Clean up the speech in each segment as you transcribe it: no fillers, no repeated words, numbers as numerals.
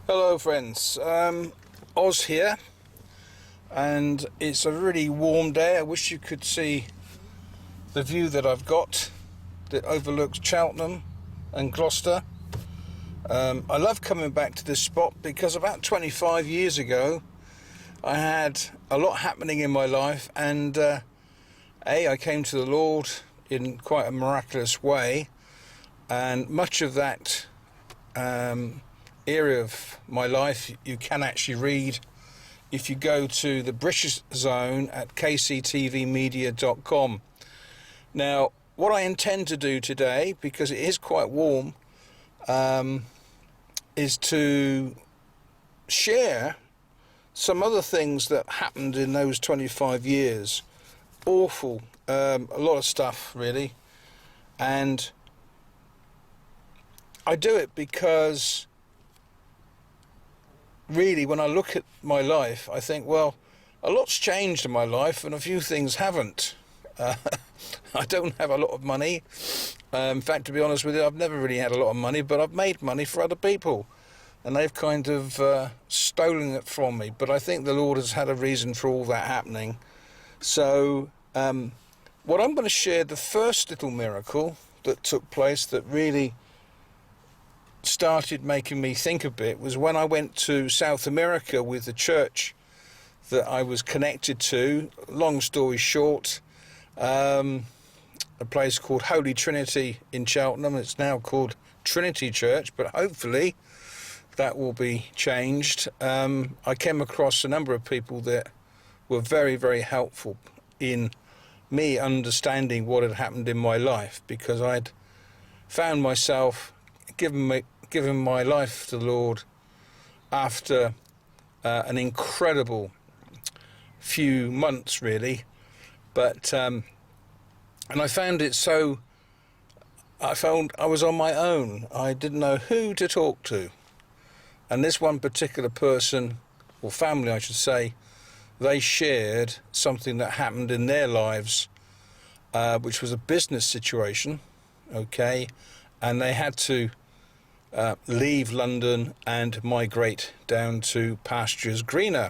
Hello friends, Oz here, and it's a really warm day. I wish you could see the view that I've got that overlooks Cheltenham and Gloucester. I love coming back to this spot because about 25 years ago I had a lot happening in my life, and I came to the Lord in quite a miraculous way, and much of that area of my life you can actually read if you go to the British zone at kctvmedia.com. Now, what I intend to do today, because it is quite warm, is to share some other things that happened in those 25 years. Awful, a lot of stuff really, and I do it because really, when I look at my life, I think, well, a lot's changed in my life and a few things haven't. I don't have a lot of money. In fact, to be honest with you, I've never really had a lot of money, but I've made money for other people, and they've kind of stolen it from me. But I think the Lord has had a reason for all that happening. So what I'm going to share, the first little miracle that took place that really started making me think a bit was when I went to South America with the church that I was connected to. Long story short, a place called Holy Trinity in Cheltenham. It's now called Trinity Church, but hopefully that will be changed. I came across a number of people that were very, very helpful in me understanding what had happened in my life, because I'd found myself given my life to the Lord after an incredible few months really, but and I found it so, I found I was on my own. I didn't know who to talk to, and this one particular person, or family I should say, they shared something that happened in their lives, which was a business situation, okay, and they had to leave London and migrate down to pastures greener,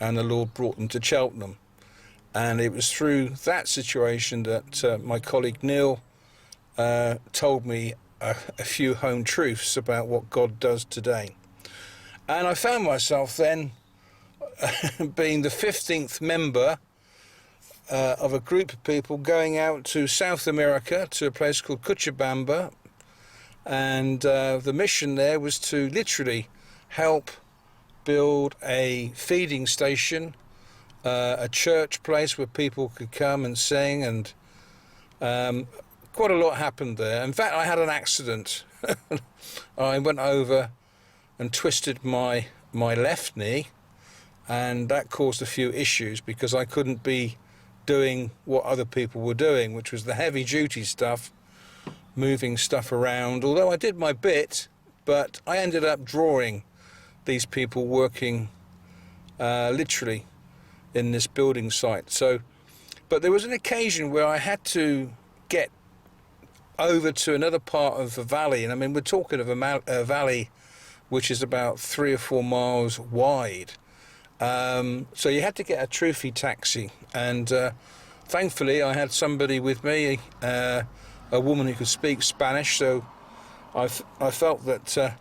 and the Lord brought them to Cheltenham. And it was through that situation that my colleague Neil told me a few home truths about what God does today. And I found myself then being the 15th member of a group of people going out to South America, to a place called Cochabamba. And the mission there was to literally help build a feeding station, a church place where people could come and sing, and quite a lot happened there. In fact, I had an accident. I went over and twisted my left knee, and that caused a few issues because I couldn't be doing what other people were doing, which was the heavy duty stuff, moving stuff around. Although I did my bit, but I ended up drawing these people working literally in this building site. So, but there was an occasion where I had to get over to another part of the valley, and I mean, we're talking of a valley which is about 3 or 4 miles wide. So you had to get a trophy taxi, and thankfully I had somebody with me, a woman who could speak Spanish, so I felt that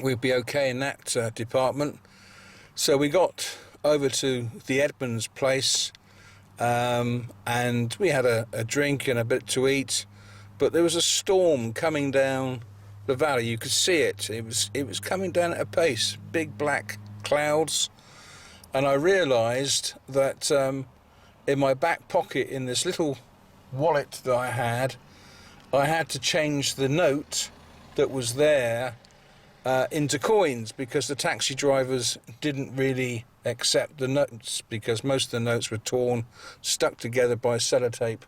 we'd be okay in that department. So we got over to the Edmonds place, and we had a drink and a bit to eat, but there was a storm coming down the valley. You could see it. It was coming down at a pace, big black clouds, and I realised that in my back pocket, in this little wallet that I had to change the note that was there into coins, because the taxi drivers didn't really accept the notes, because most of the notes were torn, stuck together by sellotape,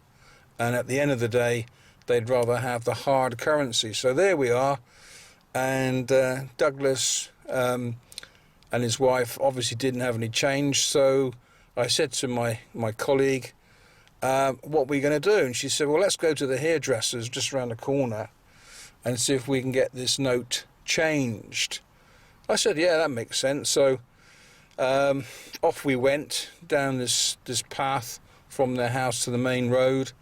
and at the end of the day they'd rather have the hard currency. So there we are, and Douglas and his wife obviously didn't have any change, so I said to my colleague, what we're going to do, and she said, well, let's go to the hairdressers just around the corner and see if we can get this note changed. I said, yeah, that makes sense. So off we went down this path from their house to the main road.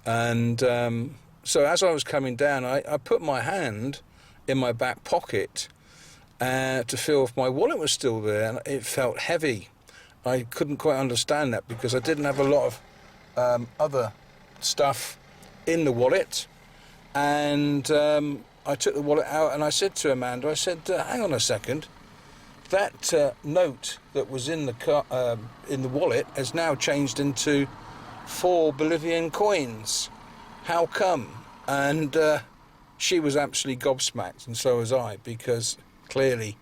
And so as I was coming down, I put my hand in my back pocket to feel if my wallet was still there, and it felt heavy. I couldn't quite understand that because I didn't have a lot of other stuff in the wallet. And I took the wallet out and I said to Amanda, I said, hang on a second, that note that was in the wallet has now changed into 4 Bolivian coins. How come? And she was absolutely gobsmacked, and so was I, because clearly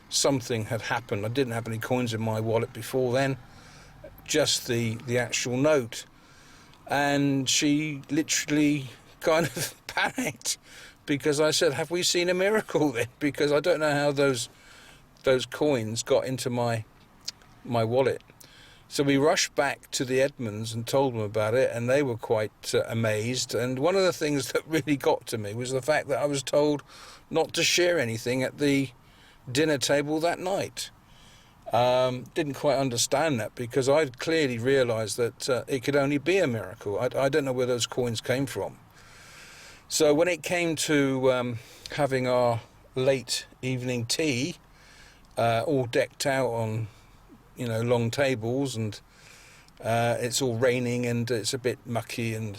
something had happened. I didn't have any coins in my wallet before then, just the actual note. And she literally kind of panicked, because I said, have we seen a miracle then? Because I don't know how those coins got into my wallet. So we rushed back to the Edmonds and told them about it, and they were quite amazed. And one of the things that really got to me was the fact that I was told not to share anything at the dinner table that night. Didn't quite understand that, because I'd clearly realised that it could only be a miracle. I don't know where those coins came from. So when it came to having our late evening tea, all decked out on, long tables, and it's all raining and it's a bit mucky, and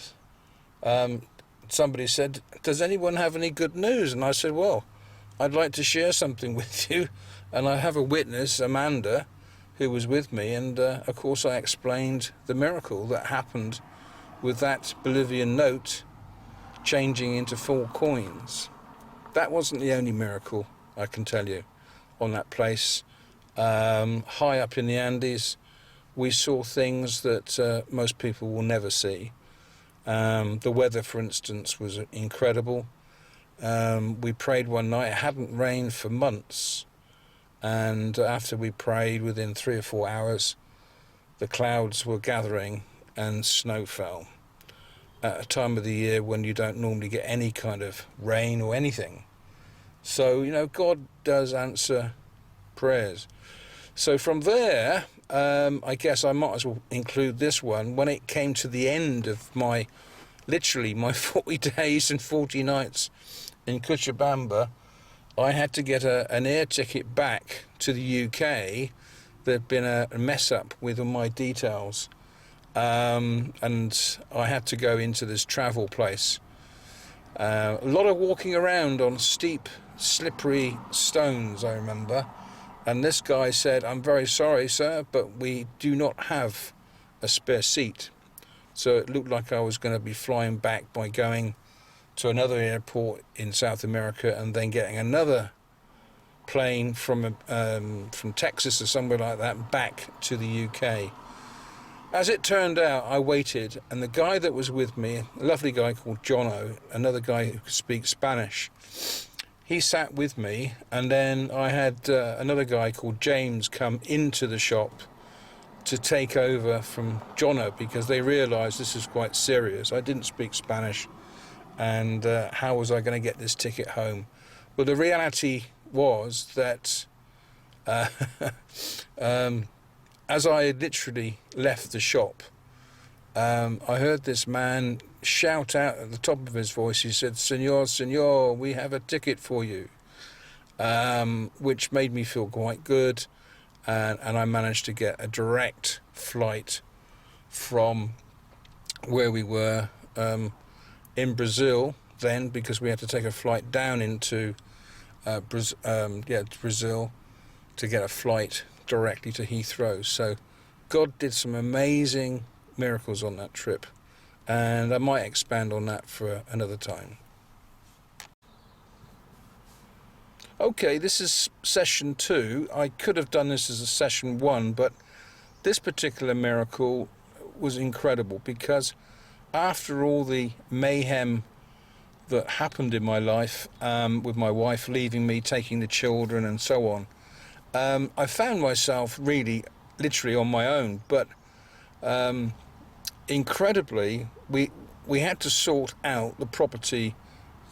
somebody said, does anyone have any good news? And I said, well, I'd like to share something with you, and I have a witness, Amanda, who was with me, and of course I explained the miracle that happened with that Bolivian note changing into 4 coins. That wasn't the only miracle, I can tell you, on that place. High up in the Andes, we saw things that most people will never see. The weather, for instance, was incredible. We prayed one night. It hadn't rained for months, and after we prayed, within 3 or 4 hours, the clouds were gathering and snow fell at a time of the year when you don't normally get any kind of rain or anything. So, God does answer prayers. So from there, I guess I might as well include this one. When it came to the end of my 40 days and 40 nights in Cochabamba, I had to get an air ticket back to the UK. There'd been a mess up with all my details, and I had to go into this travel place. A lot of walking around on steep, slippery stones, I remember. And this guy said, I'm very sorry, sir, but we do not have a spare seat. So it looked like I was going to be flying back by going to another airport in South America and then getting another plane from Texas or somewhere like that back to the UK. As it turned out, I waited, and the guy that was with me, a lovely guy called Jono, another guy who could speak Spanish, he sat with me, and then I had another guy called James come into the shop to take over from Jono, because they realised this was quite serious. I didn't speak Spanish, and how was I going to get this ticket home? Well, the reality was that as I literally left the shop, I heard this man shout out at the top of his voice. He said, "Senor, senor, we have a ticket for you," which made me feel quite good, and I managed to get a direct flight from where we were in Brazil then, because we had to take a flight down into Brazil to get a flight directly to Heathrow. So God did some amazing miracles on that trip, and I might expand on that for another time. Okay, this is session 2. I could have done this as a session 1, but this particular miracle was incredible, because after all the mayhem that happened in my life, with my wife leaving me, taking the children and so on, I found myself really literally on my own. But incredibly, we had to sort out the property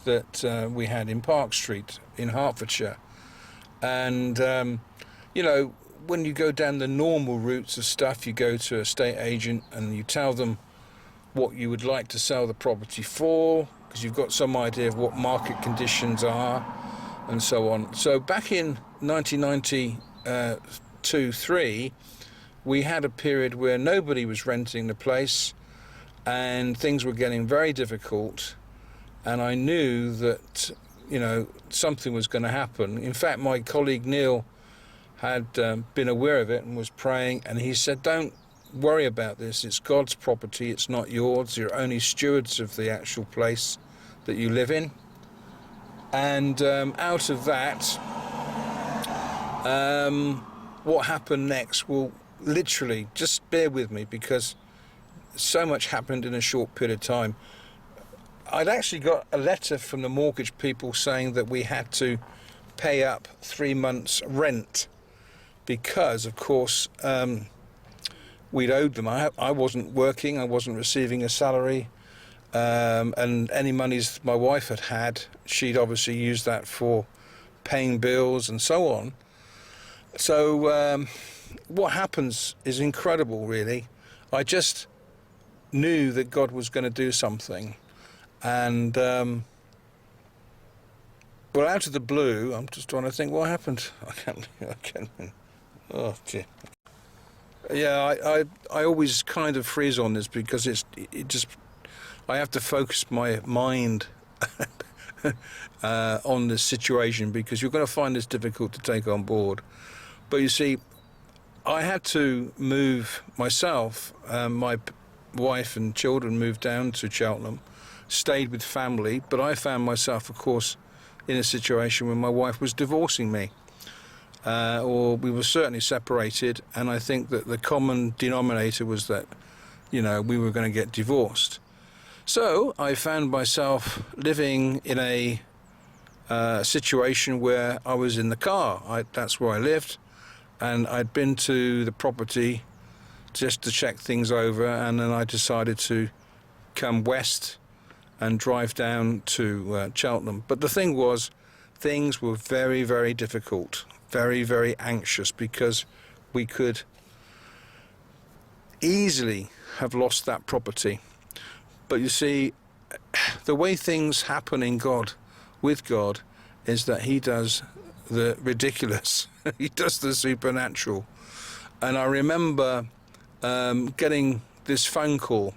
that we had in Park Street in Hertfordshire, And you know, when you go down the normal routes of stuff, you go to a estate agent and you tell them what you would like to sell the property for, because you've got some idea of what market conditions are and so on. So back in 1992-3, we had a period where nobody was renting the place and things were getting very difficult, and I knew that, you know, something was going to happen. In fact, my colleague Neil had been aware of it and was praying, and he said, don't worry about this, it's God's property, it's not yours, you're only stewards of the actual place that you live in. And out of that, what happened next will literally, just bear with me, because so much happened in a short period of time. I'd actually got a letter from the mortgage people saying that we had to pay up 3 months rent, because of course we'd owed them. I wasn't working, I wasn't receiving a salary, and any monies my wife had, she'd obviously used that for paying bills and so on. So what happens is incredible, really. I just knew that God was going to do something, and well, out of the blue, I'm just trying to think what happened. I can't. Oh dear. Yeah, I always kind of freeze on this, because it just, I have to focus my mind on this situation, because you're going to find this difficult to take on board. But you see, I had to move myself. My wife and children moved down to Cheltenham, stayed with family, but I found myself, of course, in a situation where my wife was divorcing me. Or we were certainly separated, and I think that the common denominator was that, you know, we were going to get divorced. So I found myself living in a situation where I was in the car. That's where I lived, and I'd been to the property just to check things over, and then I decided to come west and drive down to Cheltenham. But the thing was, things were very, very difficult. Very, very anxious, because we could easily have lost that property. But you see, the way things happen in God, with God, is that he does the ridiculous. He does the supernatural. And I remember getting this phone call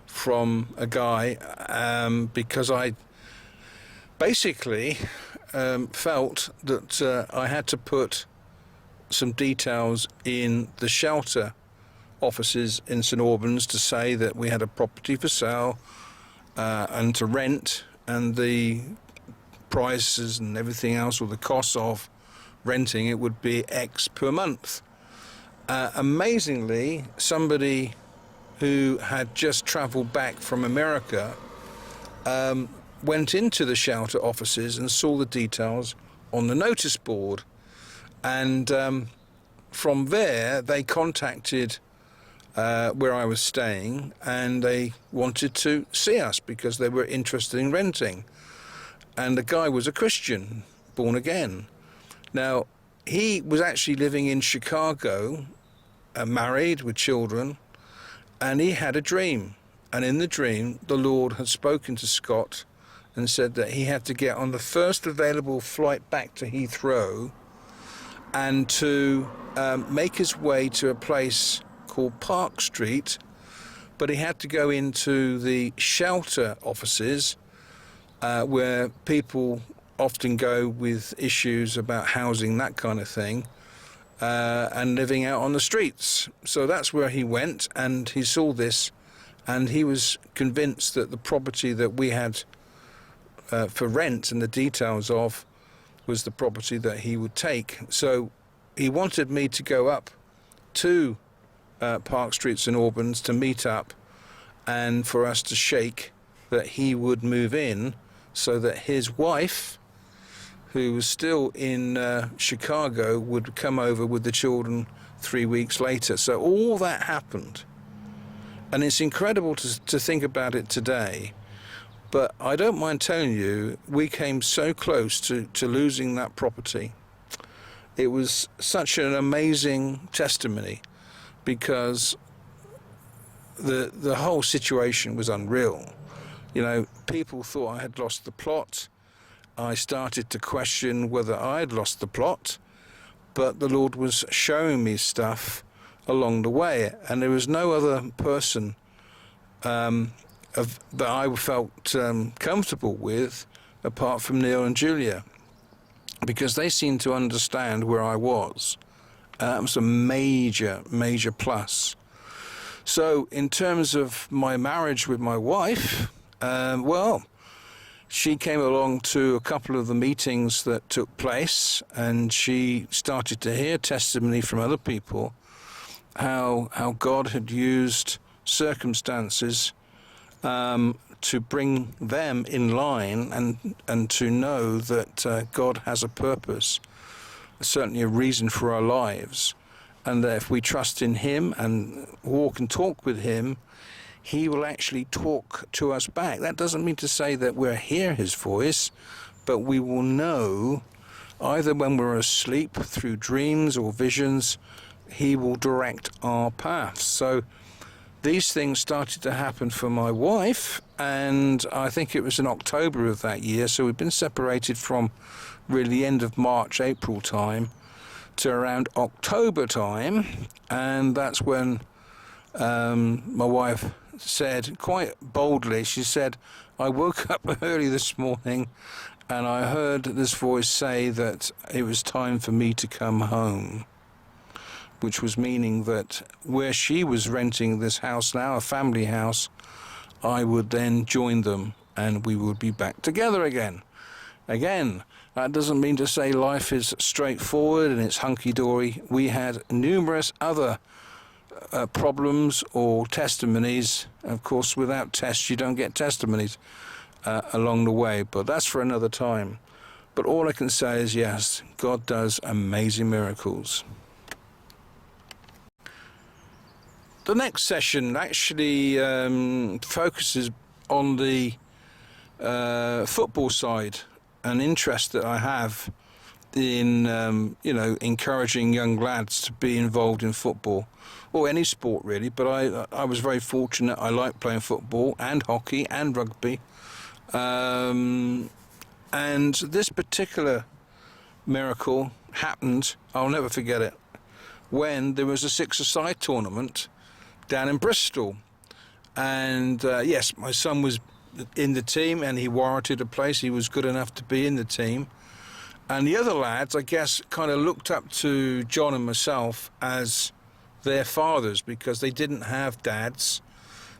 from a guy, because I basically felt that I had to put some details in the shelter offices in St Albans to say that we had a property for sale and to rent, and the prices and everything else, or the costs of renting it, would be X per month. Amazingly, somebody who had just travelled back from America went into the shelter offices and saw the details on the notice board, and from there they contacted where I was staying, and they wanted to see us because they were interested in renting. And the guy was a Christian, born again. Now, he was actually living in Chicago, married with children, and he had a dream, and in the dream the Lord had spoken to Scott and said that he had to get on the first available flight back to Heathrow and to make his way to a place called Park Street, but he had to go into the shelter offices where people often go with issues about housing, that kind of thing, and living out on the streets. So that's where he went, and he saw this, and he was convinced that the property that we had for rent and the details of was the property that he would take. So he wanted me to go up to Park Street St Albans to meet up, and for us to shake that he would move in, so that his wife, who was still in Chicago, would come over with the children 3 weeks later. So all that happened, and it's incredible to think about it today. But I don't mind telling you, we came so close to losing that property. it was such an amazing testimony, because the whole situation was unreal. You know, people thought I had lost the plot. I started to question whether I had lost the plot, but the Lord was showing me stuff along the way, and there was no other person that I felt comfortable with apart from Neil and Julia, because they seemed to understand where I was. That was a major plus. So in terms of my marriage with my wife, well, she came along to a couple of the meetings that took place, and she started to hear testimony from other people, how God had used circumstances to bring them in line, and to know that God has a purpose, certainly a reason for our lives, and that if we trust in Him and walk and talk with Him, He will actually talk to us back. That doesn't mean to say that we'll hear His voice, but we will know, either when we're asleep, through dreams or visions, He will direct our paths. So these things started to happen for my wife, and I think it was in October of that year, so we've been separated from really the end of March, April time to around October time, and that's when my wife said quite boldly, she said, I woke up early this morning and I heard this voice say that it was time for me to come home, which was meaning that where she was renting this house now, a family house, I would then join them and we would be back together again. Again, that doesn't mean to say life is straightforward and it's hunky-dory. We had numerous other problems or testimonies. Of course, without tests, you don't get testimonies along the way, but that's for another time. But all I can say is, yes, God does amazing miracles. The next session actually focuses on the football side, an interest that I have in, encouraging young lads to be involved in football, or any sport really, but I was very fortunate. I liked playing football and hockey and rugby. And this particular miracle happened, I'll never forget it, when there was a six-a-side tournament down in Bristol. And yes, my son was in the team and he warranted a place. He was good enough to be in the team. And the other lads, I guess, kind of looked up to John and myself as their fathers, because they didn't have dads.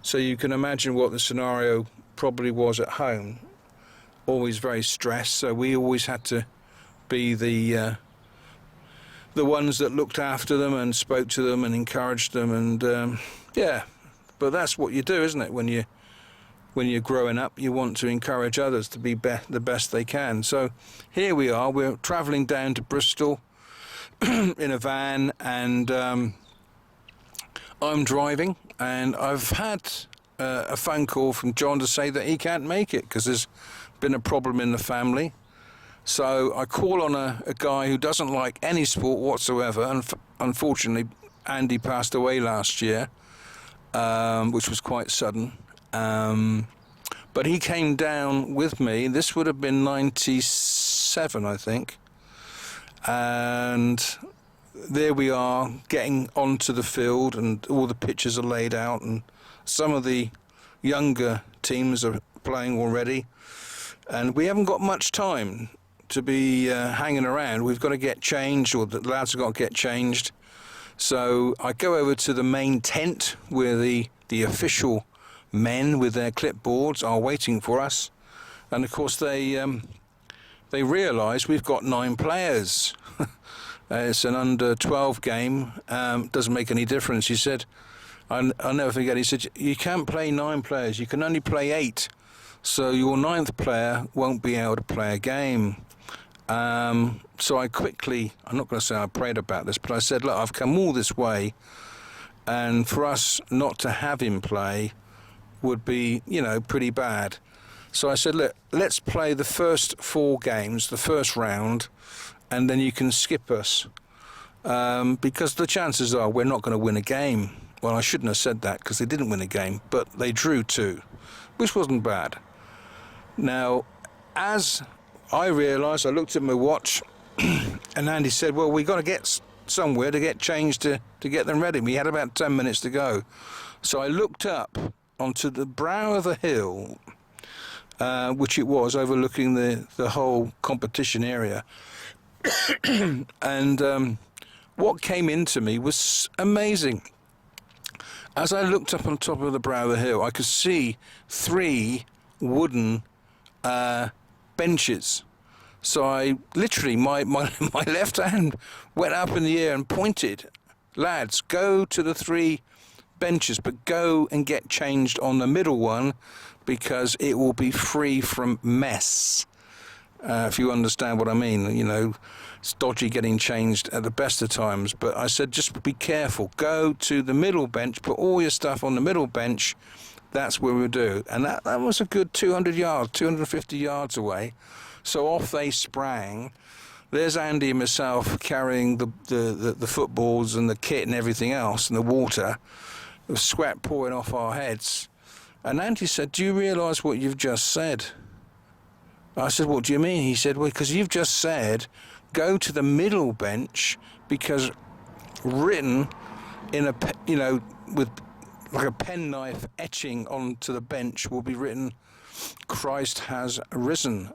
So you can imagine what the scenario probably was at home. Always very stressed, so we always had to be the ones that looked after them and spoke to them and encouraged them. And yeah, but that's what you do, isn't it? When you're growing up, you want to encourage others to be the best they can. So here we are, we're travelling down to Bristol in a van, and I'm driving, and I've had a phone call from John to say that he can't make it because there's been a problem in the family. So I call on a guy who doesn't like any sport whatsoever, and unfortunately Andy passed away last year, which was quite sudden. But he came down with me. This would have been 97, I think. And there we are, getting onto the field, and all the pitches are laid out, and some of the younger teams are playing already. And we haven't got much time to be hanging around. We've got to get changed, or the lads have got to get changed. So I go over to the main tent where the official men with their clipboards are waiting for us, and of course they realise we've got 9 players. It's an under 12 game. Doesn't make any difference. He said, I'll never forget, he said, you can't play 9 players, you can only play 8, so your 9th player won't be able to play a game. So I quickly, I'm not going to say I prayed about this, but I said, look, I've come all this way, and for us not to have him play would be, pretty bad. So I said, look, let's play the first 4 games, the first round, and then you can skip us. Because the chances are we're not going to win a game. Well, I shouldn't have said that because they didn't win a game, but they drew 2, which wasn't bad. Now, as I realised, I looked at my watch, and Andy said, well, we got to get somewhere to get changed to get them ready. We had about 10 minutes to go. So I looked up onto the brow of the hill, which it was, overlooking the whole competition area. And what came into me was amazing. As I looked up on top of the brow of the hill, I could see 3 wooden benches. So I literally, my left hand went up in the air and pointed, lads, go to the 3 benches, but go and get changed on the middle one because it will be free from mess. If you understand what I mean, you know, it's dodgy getting changed at the best of times. But I said, just be careful. Go to the middle bench, put all your stuff on the middle bench. That's where we'll do. And that was a good 200 yards, 250 yards away. So off they sprang. There's Andy and myself carrying the footballs and the kit and everything else and the water, the sweat pouring off our heads. And Andy said, do you realise what you've just said? I said, what do you mean? He said, well, because you've just said, go to the middle bench, because written in with like a penknife etching onto the bench will be written, Christ has risen.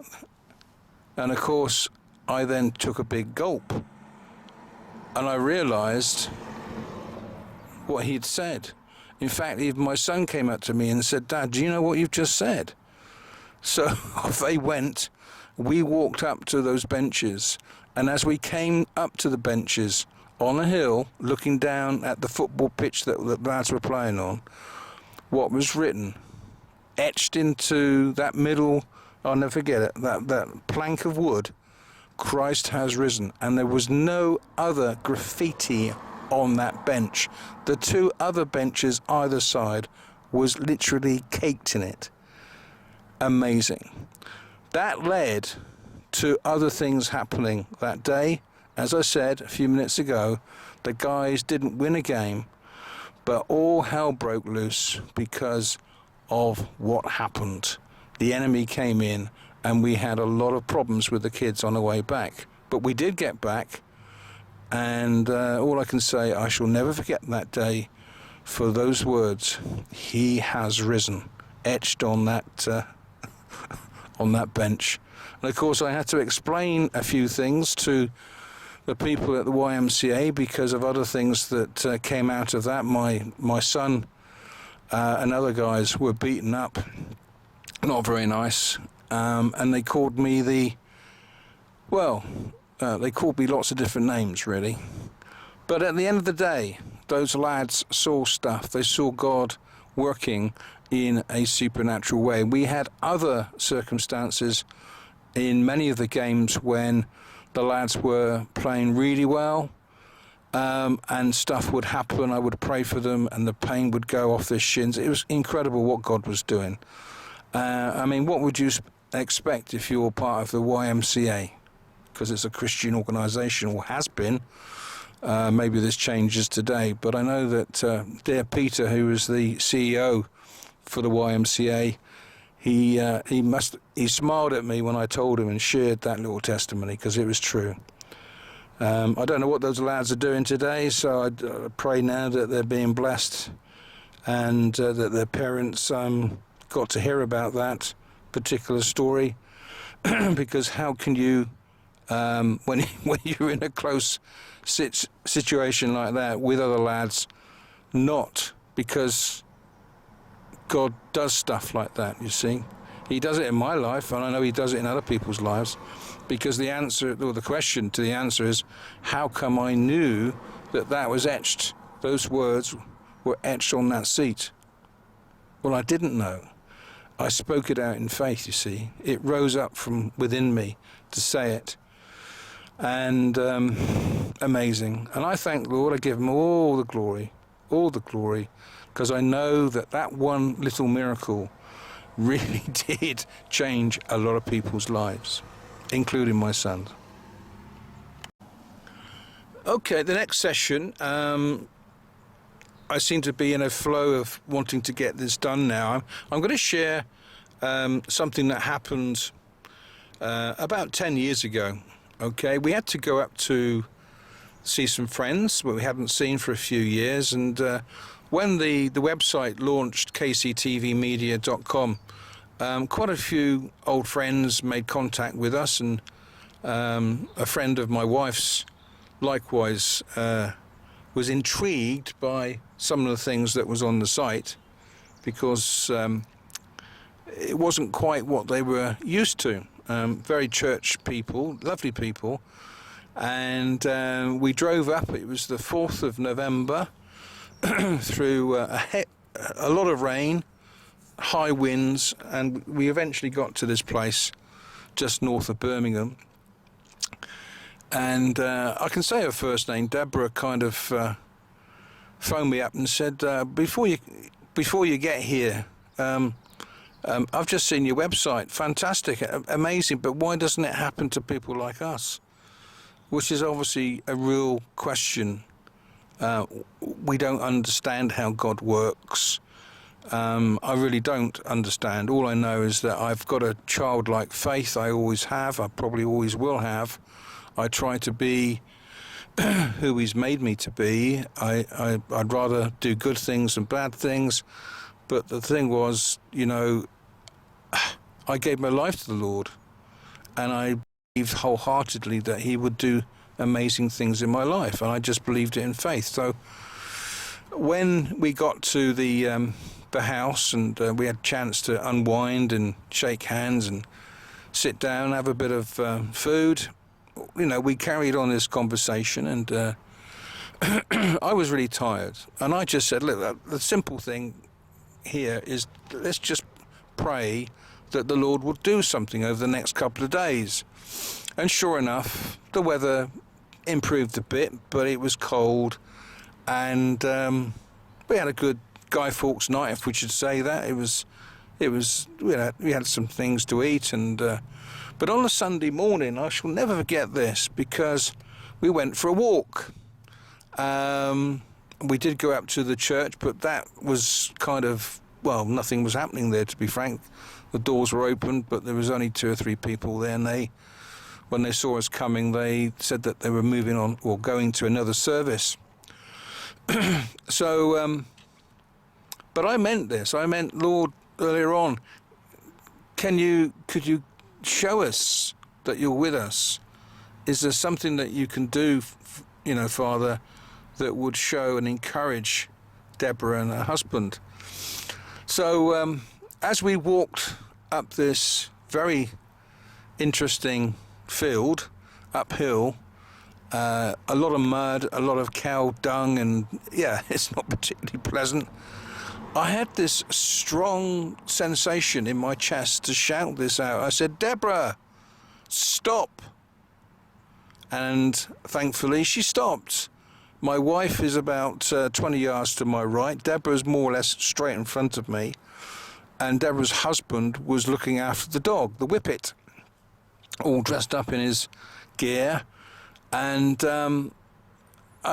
And of course, I then took a big gulp, and I realised what he'd said. In fact, even my son came up to me and said, Dad, do you know what you've just said? So off they went. We walked up to those benches, and as we came up to the benches on a hill, looking down at the football pitch that the lads were playing on, what was written, etched into that middle, I'll never forget it, that plank of wood, Christ has risen. And there was no other graffiti on that bench. The 2 other benches either side was literally caked in it. Amazing. That led to other things happening that day. As I said a few minutes ago, the guys didn't win a game, but all hell broke loose because of what happened. The enemy came in, and we had a lot of problems with the kids on the way back. But we did get back, and all I can say, I shall never forget that day for those words, he has risen, etched on that on that bench. And of course I had to explain a few things to the people at the YMCA because of other things that came out of that. My son and other guys were beaten up, not very nice, and they called me they called me lots of different names, really. But at the end of the day, those lads saw stuff. They saw God working in a supernatural way. We had other circumstances in many of the games when the lads were playing really well, and stuff would happen. I would pray for them and the pain would go off their shins. It was incredible what God was doing. I mean, what would you expect if you were part of the YMCA? Because it's a Christian organisation, or has been. Maybe this changes today, but I know that dear Peter, who was the CEO for the YMCA, he smiled at me when I told him and shared that little testimony, because it was true. I don't know what those lads are doing today, so I pray now that they're being blessed, and that their parents got to hear about that particular story, because how can you, when you're in a close situation like that with other lads, not, because God does stuff like that, you see. He does it in my life, and I know he does it in other people's lives, because the answer, or the question to the answer is, how come I knew that was etched, those words were etched on that seat? Well, I didn't know. I spoke it out in faith, you see. It rose up from within me to say it. And amazing. And I thank the Lord. I give him all the glory, because I know that one little miracle really did change a lot of people's lives, including my son's. Okay, the next session, I seem to be in a flow of wanting to get this done now. I'm going to share something that happened about 10 years ago. Okay, we had to go up to see some friends that we hadn't seen for a few years, and when the website launched, kctvmedia.com, quite a few old friends made contact with us, and a friend of my wife's likewise was intrigued by some of the things that was on the site, because it wasn't quite what they were used to. Very church people, lovely people, and we drove up. It was the 4th of November through a lot of rain, high winds, and we eventually got to this place just north of Birmingham. And I can say her first name. Deborah kind of phoned me up and said, before you get here, I've just seen your website, fantastic, amazing, but why doesn't it happen to people like us? Which is obviously a real question. We don't understand how God works. I really don't understand. All I know is that I've got a childlike faith. I always have. I probably always will have. I try to be who He's made me to be. I'd rather do good things than bad things. But the thing was, you know, I gave my life to the Lord, and I believed wholeheartedly that He would do amazing things in my life, and I just believed it in faith. So when we got to the house, and we had a chance to unwind and shake hands and sit down, have a bit of food, you know, we carried on this conversation, and I was really tired, and I just said, look, the simple thing here is, let's just pray that the Lord will do something over the next couple of days. And sure enough, the weather improved a bit, but it was cold, and we had a good Guy Fawkes night, if we should say that. We had some things to eat, and but on a Sunday morning, I shall never forget this, because we went for a walk. We did go up to the church, but that was kind of, well, nothing was happening there, to be frank. The doors were open, but there was only 2 or 3 people there, and when they saw us coming, they said that they were moving on or going to another service. So, but I meant this. I meant, Lord, earlier on, could you show us that you're with us? Is there something that you can do, you know, Father, that would show and encourage Deborah and her husband? So as we walked up this very interesting field, uphill, a lot of mud, a lot of cow dung, and yeah, it's not particularly pleasant. I had this strong sensation in my chest to shout this out. I said, Deborah, stop. And thankfully she stopped. My wife is about 20 yards to my right. Deborah's more or less straight in front of me. And Deborah's husband was looking after the dog, the whippet, all dressed up in his gear. And I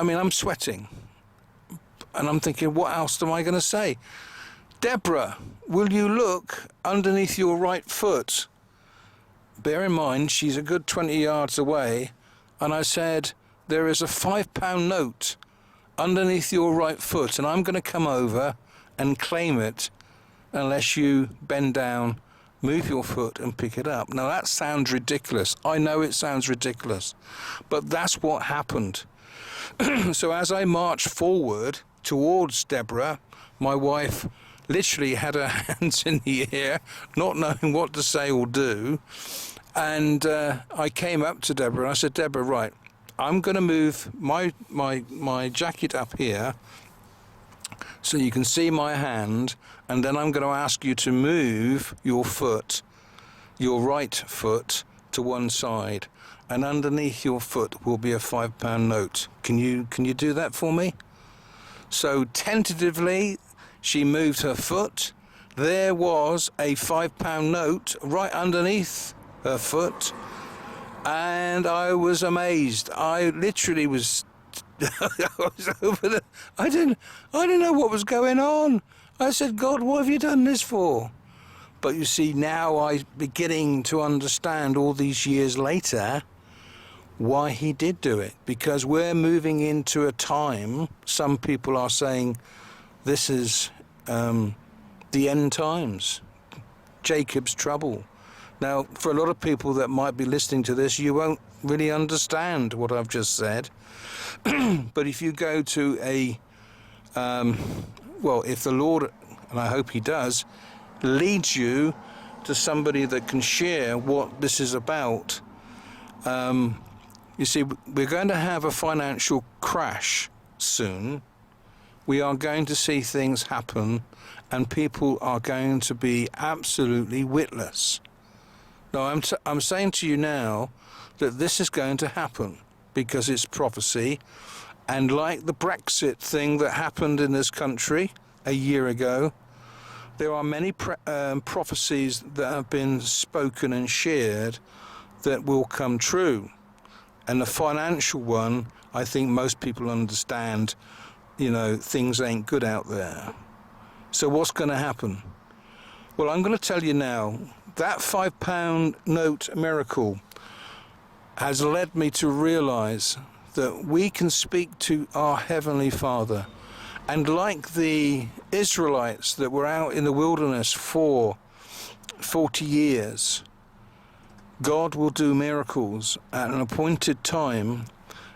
mean, I'm sweating. And I'm thinking, what else am I going to say? Deborah, will you look underneath your right foot? Bear in mind, she's a good 20 yards away. And I said, there is a £5 note underneath your right foot, and I'm going to come over and claim it unless you bend down, move your foot and pick it up. Now that sounds ridiculous. I know it sounds ridiculous, but that's what happened. So as I marched forward towards Deborah, my wife literally had her hands in the air, not knowing what to say or do. And I came up to Deborah and I said, Deborah, right, I'm going to move my jacket up here so you can see my hand, and then I'm going to ask you to move your foot, your right foot, to one side, and underneath your foot will be a £5 note. Can you do that for me? So tentatively, she moved her foot. There was a £5 note right underneath her foot, and I was amazed. I literally was I was over the, I didn't know what was going on. I said, God, what have you done this for? But you see, now I'm beginning to understand all these years later why he did do it. Because we're moving into a time, some people are saying this is the end times, Jacob's trouble. Now, for a lot of people that might be listening to this, you won't really understand what I've just said. But if you go to a, well, if the Lord, and I hope he does, leads you to somebody that can share what this is about, you see, we're going to have a financial crash soon. We are going to see things happen, and people are going to be absolutely witless. Now, I'm saying to you now that this is going to happen because it's prophecy, and like the Brexit thing that happened in this country a year ago, there are many prophecies that have been spoken and shared that will come true. And the financial one, I think most people understand, you know, things ain't good out there. So what's going to happen? Well, I'm going to tell you now, that £5 note miracle has led me to realize that we can speak to our Heavenly Father. And like the Israelites that were out in the wilderness for 40 years, God will do miracles at an appointed time.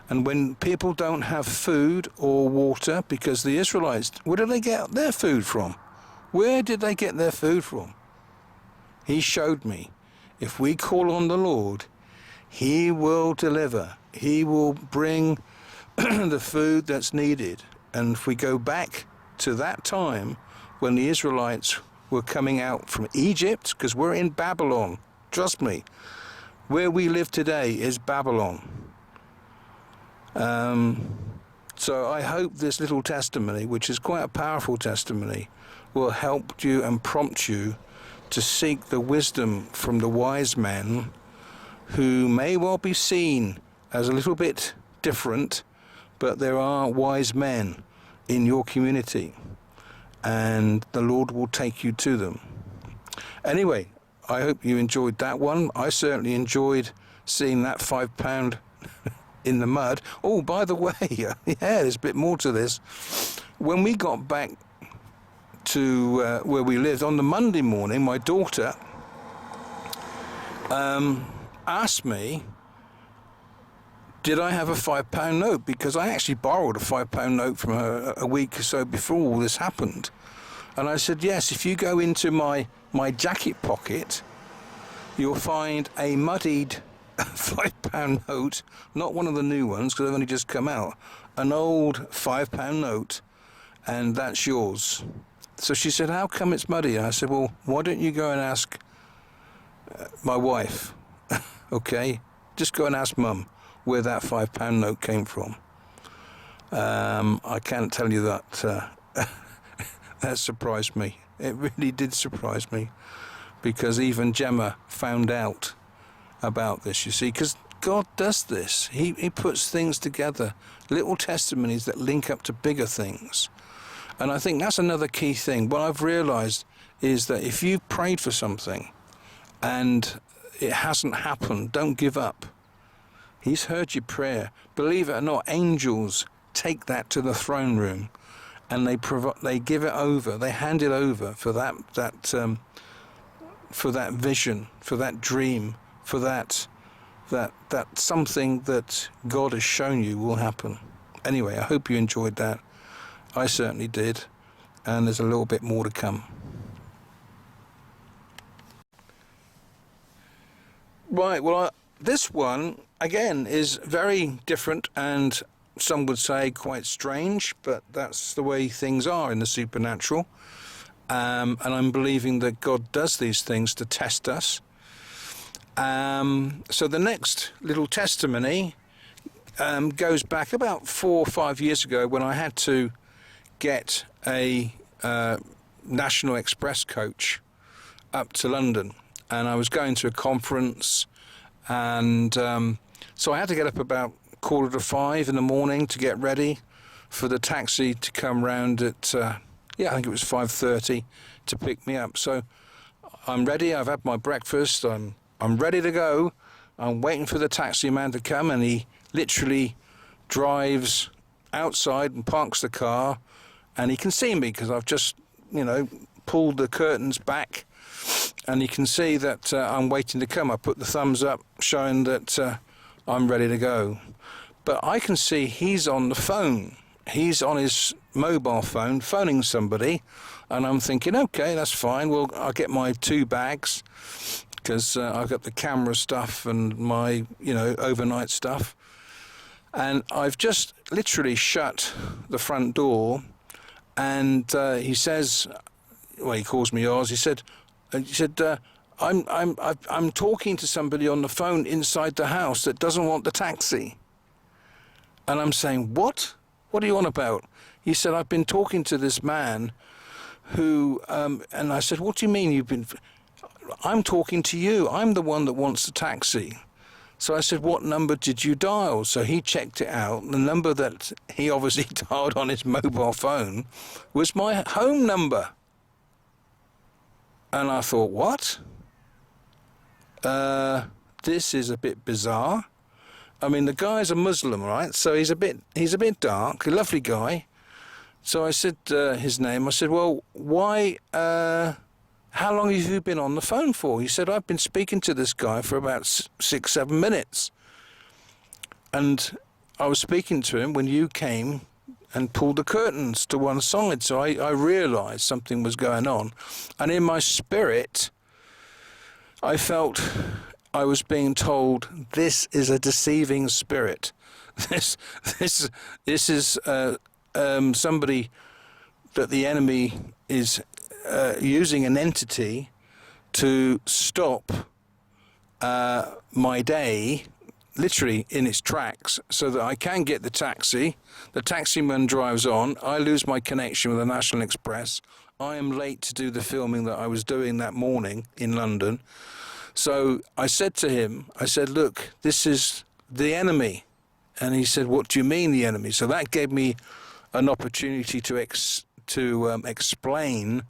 And when people don't have food or water, because the Israelites, where do they get their food from? Where did they get their food from? He showed me. If we call on the Lord, he will deliver. He will bring the food that's needed. And if we go back to that time when the Israelites were coming out from Egypt, because we're in Babylon, trust me, where we live today is Babylon. So I hope this little testimony, which is quite a powerful testimony, will help you and prompt you to seek the wisdom from the wise men who may well be seen as a little bit different, but there are wise men in your community, and the Lord will take you to them. Anyway, I hope you enjoyed that one. I certainly enjoyed seeing that £5 in the mud. Oh, by the way, yeah, there's a bit more to this. When we got back to where we lived on the Monday morning, my daughter asked me, did I have a £5 note? Because I actually borrowed a £5 note from her a week or so before all this happened. And I said, yes, if you go into my jacket pocket, you'll find a muddied £5 note, not one of the new ones, because they've only just come out, an old £5 note, and that's yours. So she said, how come it's muddy? And I said, well, why don't you go and ask my wife? Okay, just go and ask Mum where that £5 note came from. I can't tell you that. That surprised me. It really did surprise me, because even Gemma found out about this, you see, because God does this. He puts things together, little testimonies that link up to bigger things. And I think that's another key thing. What I've realized is that if you've prayed for something and it hasn't happened, don't give up. He's heard your prayer. Believe it or not, angels take that to the throne room, and they give it over. They hand it over for that vision, for that dream, for that something that God has shown you will happen. Anyway, I hope you enjoyed that. I certainly did, and there's a little bit more to come. Right, well, this one, again, is very different, and some would say quite strange, but that's the way things are in the supernatural. And I'm believing that God does these things to test us. So the next little testimony goes back about 4 or 5 years ago, when I had to get a National Express coach up to London, and I was going to a conference, and so I had to get up about 4:45 in the morning to get ready for the taxi to come round at, I think it was 5:30 to pick me up. So I'm ready. I've had my breakfast. I'm ready to go. I'm waiting for the taxi man to come, and he literally drives outside and parks the car, and he can see me because I've just, pulled the curtains back, and he can see that I'm waiting to come. I put the thumbs up showing that I'm ready to go. But I can see he's on the phone. He's on his mobile phone phoning somebody, and I'm thinking, okay, that's fine. Well, I'll get my 2 bags because I've got the camera stuff and my, overnight stuff. And I've just literally shut the front door, and he says, well, he calls me Oz. He said, I'm talking to somebody on the phone inside the house that doesn't want the taxi. And I'm saying, what? What are you on about? He said, I've been talking to this man who, and I said, what do you mean I'm talking to you. I'm the one that wants the taxi. So I said, what number did you dial? So he checked it out. The number that he obviously dialed on his mobile phone was my home number. And I thought, what? This is a bit bizarre. I mean, the guy's a Muslim, right? So he's a bit dark, a lovely guy. So I said his name. I said, well, why, how long have you been on the phone for? He said, I've been speaking to this guy for about 6-7 minutes. And I was speaking to him when you came and pulled the curtains to one side. So I realised something was going on. And in my spirit, I felt I was being told, this is a deceiving spirit. This is somebody that the enemy is using an entity to stop my day, literally in its tracks, so that I can get the taxi. The taximan drives on. I lose my connection with the National Express. I am late to do the filming that I was doing that morning in London. So I said to him, I said, look, this is the enemy. And he said, what do you mean the enemy? So that gave me an opportunity to explain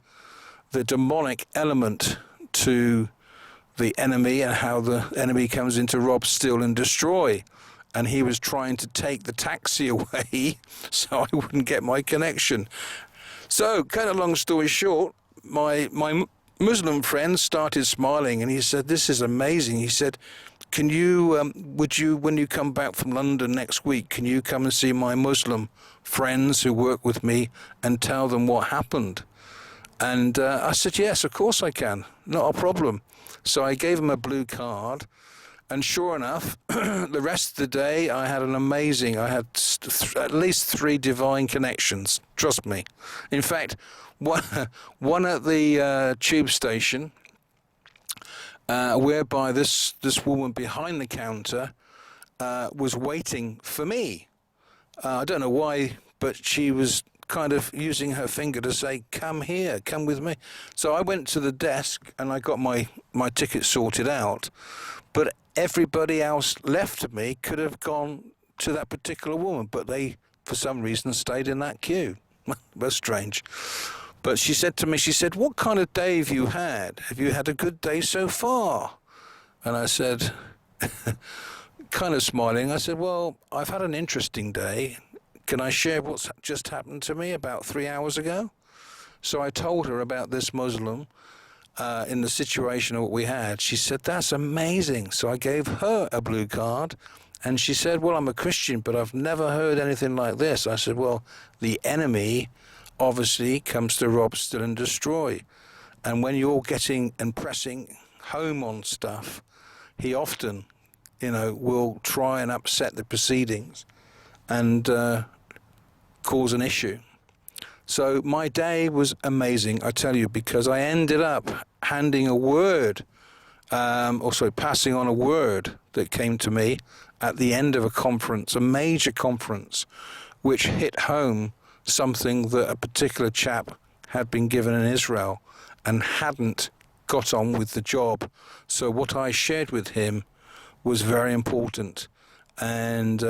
the demonic element to the enemy and how the enemy comes in to rob, steal and destroy. And he was trying to take the taxi away so I wouldn't get my connection. So, cut a long story short, my Muslim friend started smiling, and he said, this is amazing. He said, can you, when you come back from London next week, can you come and see my Muslim friends who work with me and tell them what happened? And I said, yes, of course I can, not a problem. So I gave him a blue card, and sure enough, the rest of the day I had I had at least 3 divine connections, trust me. In fact, one at the tube station, whereby this woman behind the counter was waiting for me. I don't know why, but she was kind of using her finger to say, come here, come with me. So I went to the desk and I got my ticket sorted out, but everybody else left of me could have gone to that particular woman, but they, for some reason, stayed in that queue. That's strange. But she said to me, what kind of day have you had? Have you had a good day so far? And I said, kind of smiling, I said, well, I've had an interesting day. Can I share what's just happened to me about 3 hours ago? So I told her about this Muslim in the situation of what we had. She said, that's amazing. So I gave her a blue card, and she said, well, I'm a Christian, but I've never heard anything like this. I said, well, the enemy obviously comes to rob, steal and destroy. And when you're getting and pressing home on stuff, he often, will try and upset the proceedings and cause an issue. So my day was amazing, I tell you, because I ended up handing a word, passing on a word that came to me at the end of a conference, a major conference, which hit home something that a particular chap had been given in Israel and hadn't got on with the job. So what I shared with him was very important. and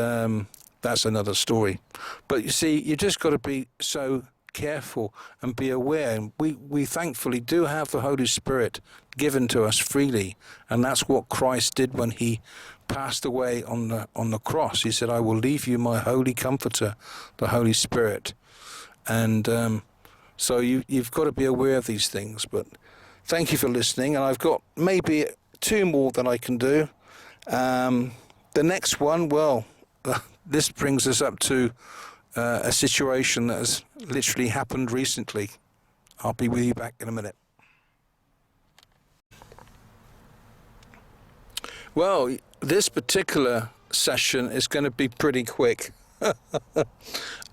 that's another story. But you see, you just got to be so careful and be aware. And we thankfully do have the Holy Spirit given to us freely, and that's what Christ did when he passed away on the cross. He said, "I will leave you my holy comforter, the Holy Spirit." And so you've got to be aware of these things. But thank you for listening, and I've got maybe 2 more that I can do. The next one, well, this brings us up to a situation that has literally happened recently. I'll be with you back in a minute. Well, this particular session is going to be pretty quick.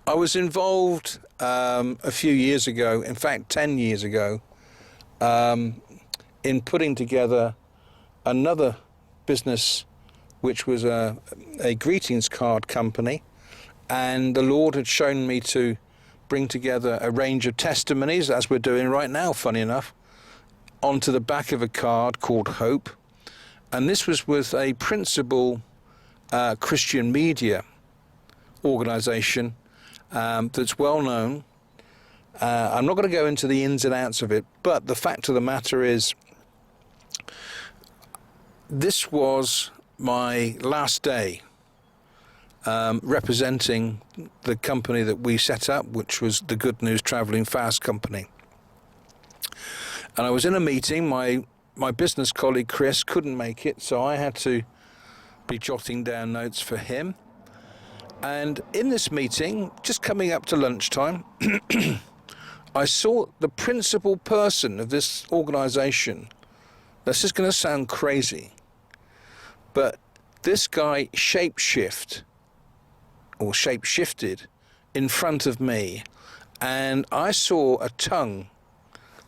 I was involved a few years ago, in fact 10 years ago, in putting together another business which was a greetings card company, and the Lord had shown me to bring together a range of testimonies, as we're doing right now, funny enough, onto the back of a card called Hope. And this was with a principal Christian media organization that's well known. I'm not going to go into the ins and outs of it, but the fact of the matter is, this was my last day representing the company that we set up, which was the Good News Travelling Fast Company. And I was in a meeting. My business colleague Chris couldn't make it, so I had to be jotting down notes for him. And in this meeting, just coming up to lunchtime, I saw the principal person of this organisation. This is going to sound crazy, but this guy shapeshifted in front of me, and I saw a tongue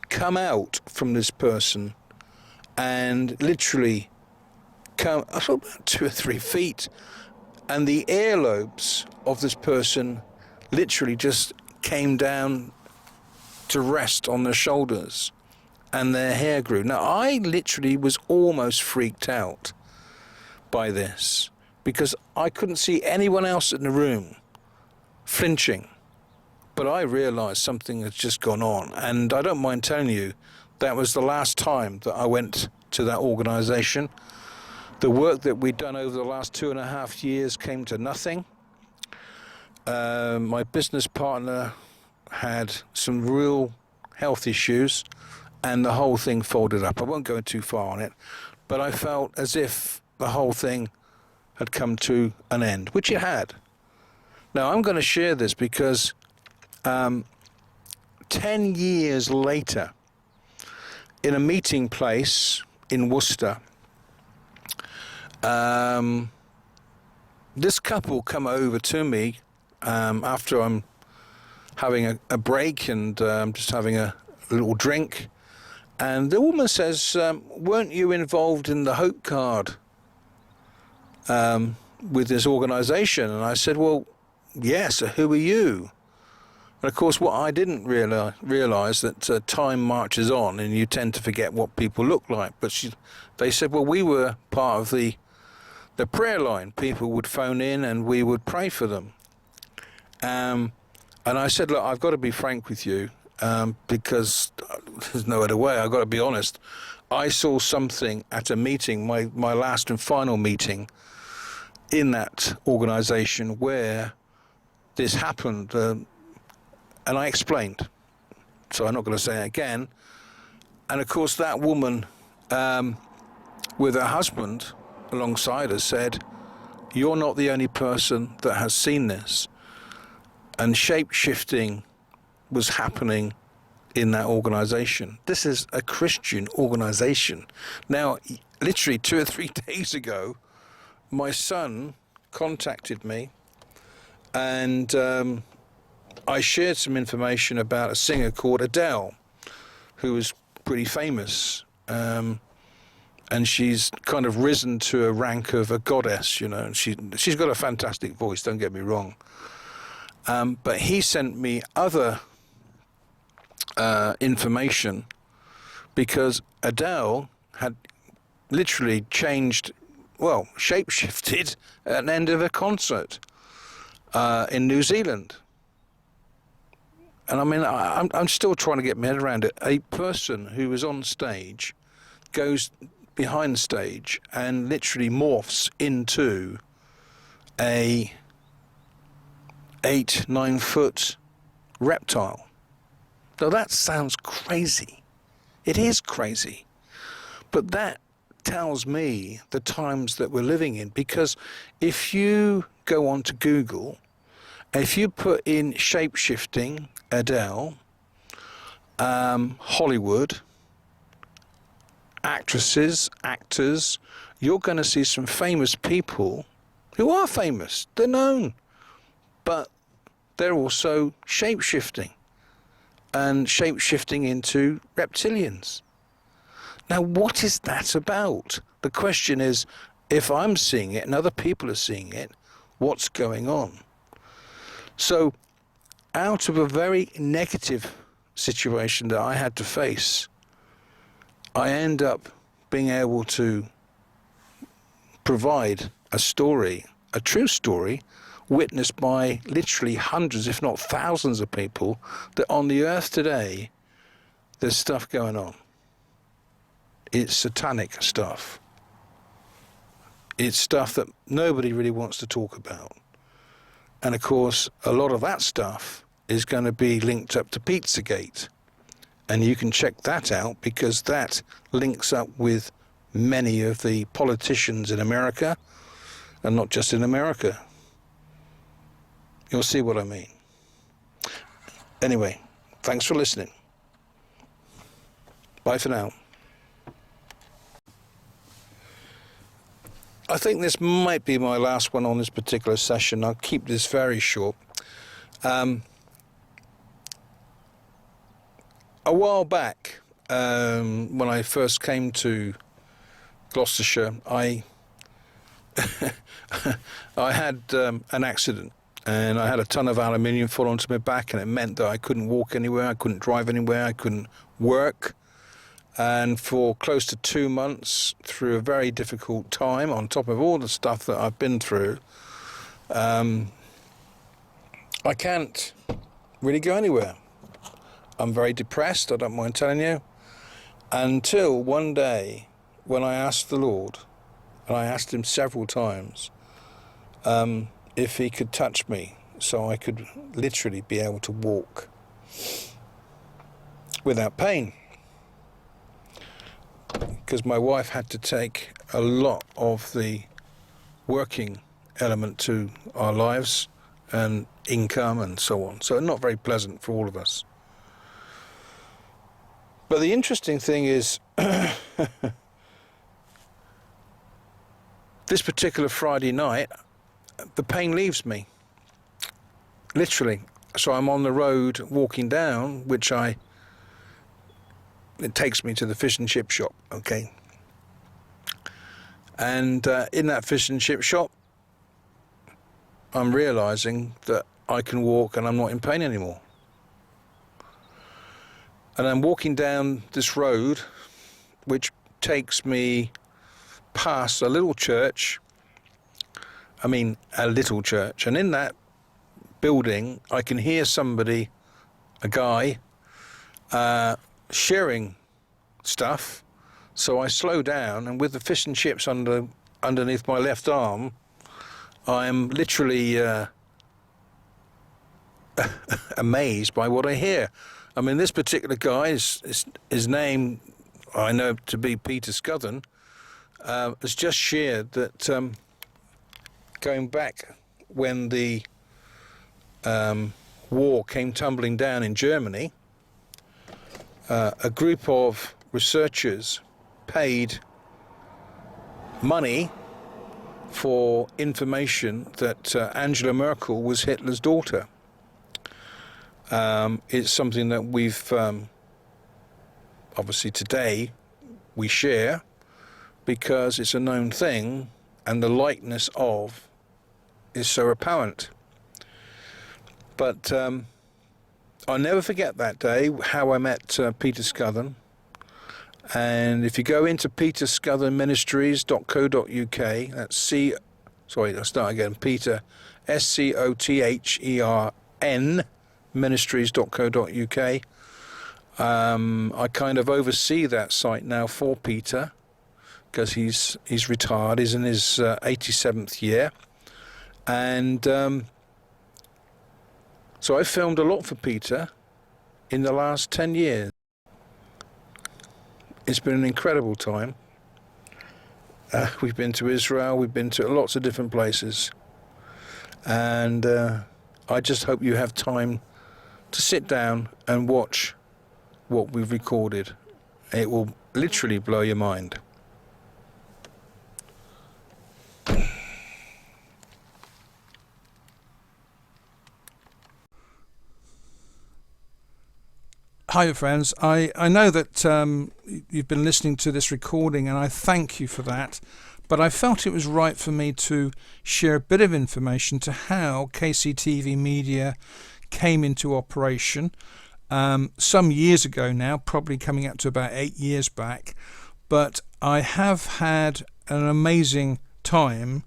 come out from this person and literally come about 2 or 3 feet, and the earlobes of this person literally just came down to rest on their shoulders, and their hair grew. Now, I literally was almost freaked out by this, because I couldn't see anyone else in the room flinching. But I realized something had just gone on, and I don't mind telling you, that was the last time that I went to that organization. The work that we'd done over the last 2.5 years came to nothing. My business partner had some real health issues, and the whole thing folded up. I won't go too far on it, but I felt as if the whole thing had come to an end, which it had. Now, I'm going to share this because 10 years later, in a meeting place in Worcester, this couple come over to me after I'm having a break and just having a little drink, and the woman says, weren't you involved in the Hope card with this organisation? And I said, well, yes, who are you? And of course, what I didn't realise that time marches on and you tend to forget what people look like. But they said, well, we were part of the prayer line. People would phone in and we would pray for them. And I said, look, I've got to be frank with you, because there's no other way. I've got to be honest. I saw something at a meeting, my last and final meeting in that organisation, where this happened. And I explained, so I'm not going to say it again. And of course, that woman with her husband alongside her said, you're not the only person that has seen this. And shape-shifting was happening in that organisation. This is a Christian organisation. Now, literally 2 or 3 days ago, my son contacted me, and I shared some information about a singer called Adele, who was pretty famous, and she's kind of risen to a rank of a goddess, you know, and she's got a fantastic voice, don't get me wrong. But he sent me other information, because Adele had literally changed well, shape-shifted at the end of a concert in New Zealand. And I mean, I'm still trying to get my head around it. A person who was on stage goes behind stage and literally morphs into a 8-9 foot reptile. Now that sounds crazy. It is crazy. But that tells me the times that we're living in, because if you go on to Google, if you put in shape-shifting Adele, Hollywood, actresses, actors, you're going to see some famous people who are famous. They're known. But they're also shape-shifting and shape-shifting into reptilians. Now, what is that about? The question is, if I'm seeing it and other people are seeing it, what's going on? So, out of a very negative situation that I had to face, I end up being able to provide a story, a true story, witnessed by literally hundreds, if not thousands of people, that on the earth today, there's stuff going on. It's satanic stuff. It's stuff that nobody really wants to talk about. And of course, a lot of that stuff is going to be linked up to Pizzagate. And you can check that out, because that links up with many of the politicians in America, and not just in America. You'll see what I mean. Anyway, thanks for listening. Bye for now. I think this might be my last one on this particular session. I'll keep this very short. A while back, when I first came to Gloucestershire, I had an accident, and I had a ton of aluminium fall onto my back, and it meant that I couldn't walk anywhere, I couldn't drive anywhere, I couldn't work. And for close to 2 months, through a very difficult time, on top of all the stuff that I've been through, I can't really go anywhere. I'm very depressed, I don't mind telling you, until one day when I asked the Lord, and I asked him several times, if he could touch me so I could literally be able to walk without pain. Because my wife had to take a lot of the working element to our lives and income and so on. So not very pleasant for all of us. But the interesting thing is, this particular Friday night, the pain leaves me. Literally. So I'm on the road walking down, it takes me to the fish and chip shop, okay? And in that fish and chip shop, I'm realizing that I can walk and I'm not in pain anymore. And I'm walking down this road, which takes me past a little church. I mean, a little church. And in that building, I can hear somebody, a guy, sharing stuff. So I slow down, and with the fish and chips underneath my left arm, I'm literally amazed by what I hear. I mean, this particular guy, his name I know to be Peter Scuthan, has just shared that going back when the war came tumbling down in Germany, a group of researchers paid money for information that Angela Merkel was Hitler's daughter. It's something that we've, obviously today, we share, because it's a known thing, and the likeness of is so apparent. But I'll never forget that day, how I met Peter Scuthan, And if you go into peterscothenministries.co.uk, I'll start again. Peter, SCOTHERN, ministries.co.uk. I kind of oversee that site now for Peter, because he's retired. He's in his 87th year, and so I filmed a lot for Peter in the last 10 years. It's been an incredible time. We've been to Israel, we've been to lots of different places, and I just hope you have time to sit down and watch what we've recorded. It will literally blow your mind. Hi friends, I know that you've been listening to this recording, and I thank you for that, but I felt it was right for me to share a bit of information to how KCTV Media came into operation some years ago now, probably coming up to about 8 years back. But I have had an amazing time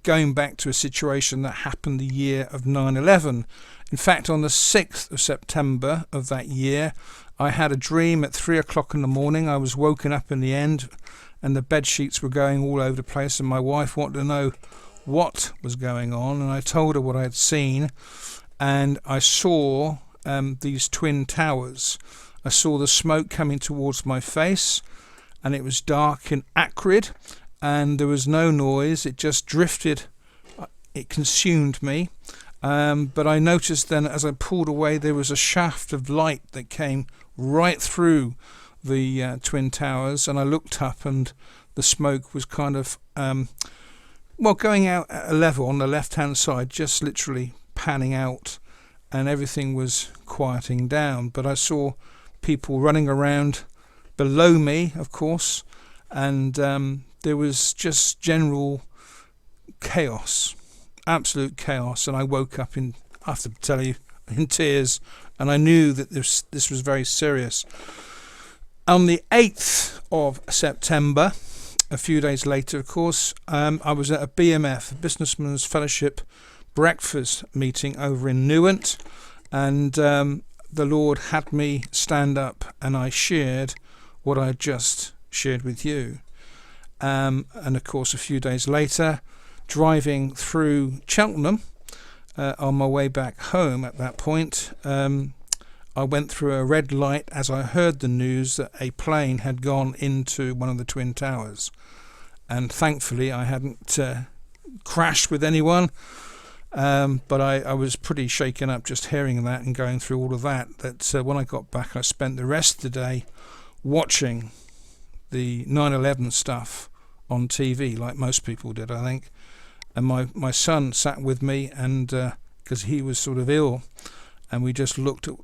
going back to a situation that happened the year of 9/11. In fact, on the 6th of September of that year, I had a dream at 3 o'clock in the morning. I was woken up in the end, and the bed sheets were going all over the place, and my wife wanted to know what was going on, and I told her what I had seen, and I saw these twin towers. I saw the smoke coming towards my face, and it was dark and acrid, and there was no noise. It just drifted. It consumed me. But I noticed then, as I pulled away, there was a shaft of light that came right through the twin towers, and I looked up, and the smoke was kind of going out at a level on the left hand side, just literally panning out, and everything was quieting down. But I saw people running around below me, of course, and there was just general chaos. Absolute chaos, and I woke up I have to tell you, in tears, and I knew that this was very serious. On the 8th of September, a few days later, of course, I was at a BMF, a Businessmen's Fellowship breakfast meeting over in Newent, and the Lord had me stand up, and I shared what I had just shared with you. And of course, a few days later, driving through Cheltenham on my way back home at that point, I went through a red light as I heard the news that a plane had gone into one of the twin towers, and thankfully I hadn't crashed with anyone, but I was pretty shaken up just hearing that and going through all of that when I got back, I spent the rest of the day watching the 9/11 stuff on TV, like most people did, I think. And my son sat with me, and because he was sort of ill, and we just looked at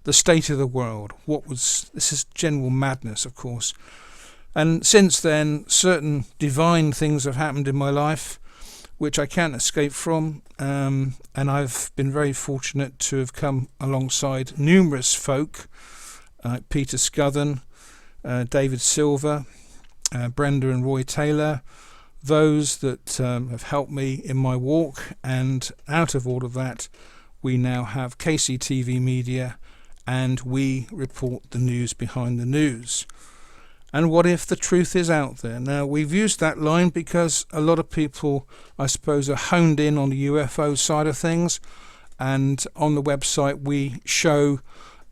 the state of the world. This is general madness, of course. And since then, certain divine things have happened in my life, which I can't escape from. And I've been very fortunate to have come alongside numerous folk, like Peter Scothen, David Silver, Brenda and Roy Taylor, those that have helped me in my walk. And out of all of that, we now have KCTV Media, and we report the news behind the news. And what if the truth is out there? Now, we've used that line because a lot of people, I suppose, are honed in on the UFO side of things, and on the website we show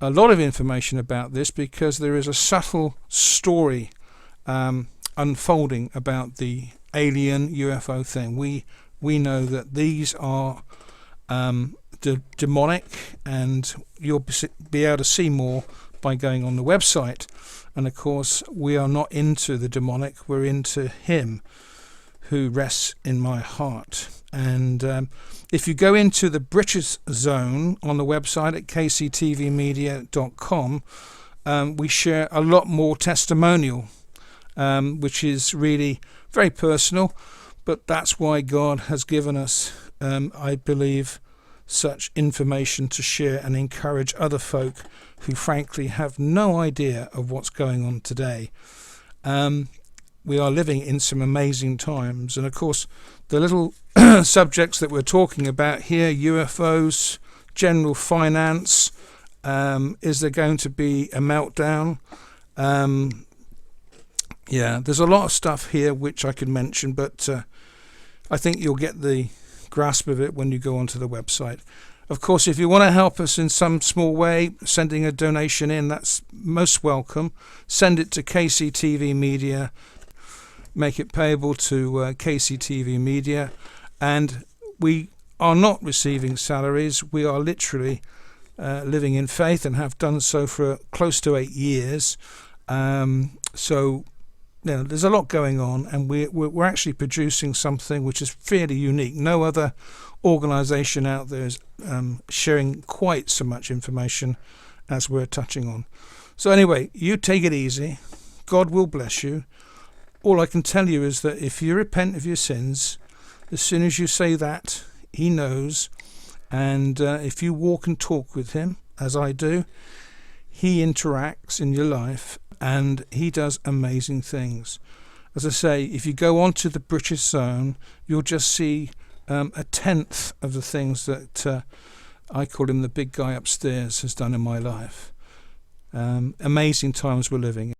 a lot of information about this because there is a subtle story unfolding about the alien UFO thing. We know that these are demonic, and you'll be able to see more by going on the website. And of course, we are not into the demonic, we're into him who rests in my heart. And if you go into the British zone on the website at kctvmedia.com, we share a lot more testimonial, which is really very personal, but that's why God has given us, I believe, such information to share and encourage other folk who frankly have no idea of what's going on today. We are living in some amazing times, and of course the little subjects that we're talking about here, UFOs, general finance, is there going to be a meltdown? Yeah, there's a lot of stuff here which I could mention, but I think you'll get the grasp of it when you go onto the website. Of course, if you want to help us in some small way, sending a donation in, that's most welcome. Send it to KCTV Media, make it payable to KCTV Media, and we are not receiving salaries. We are literally living in faith and have done so for close to 8 years. So there's a lot going on, and we're actually producing something which is fairly unique. No other organisation out there is sharing quite so much information as we're touching on. So anyway, you take it easy. God will bless you. All I can tell you is that if you repent of your sins, as soon as you say that, he knows. And if you walk and talk with him, as I do, he interacts in your life and he does amazing things. As I say, if you go onto the British Zone, you'll just see a tenth of the things that I call him the big guy upstairs has done in my life. Amazing times we're living in.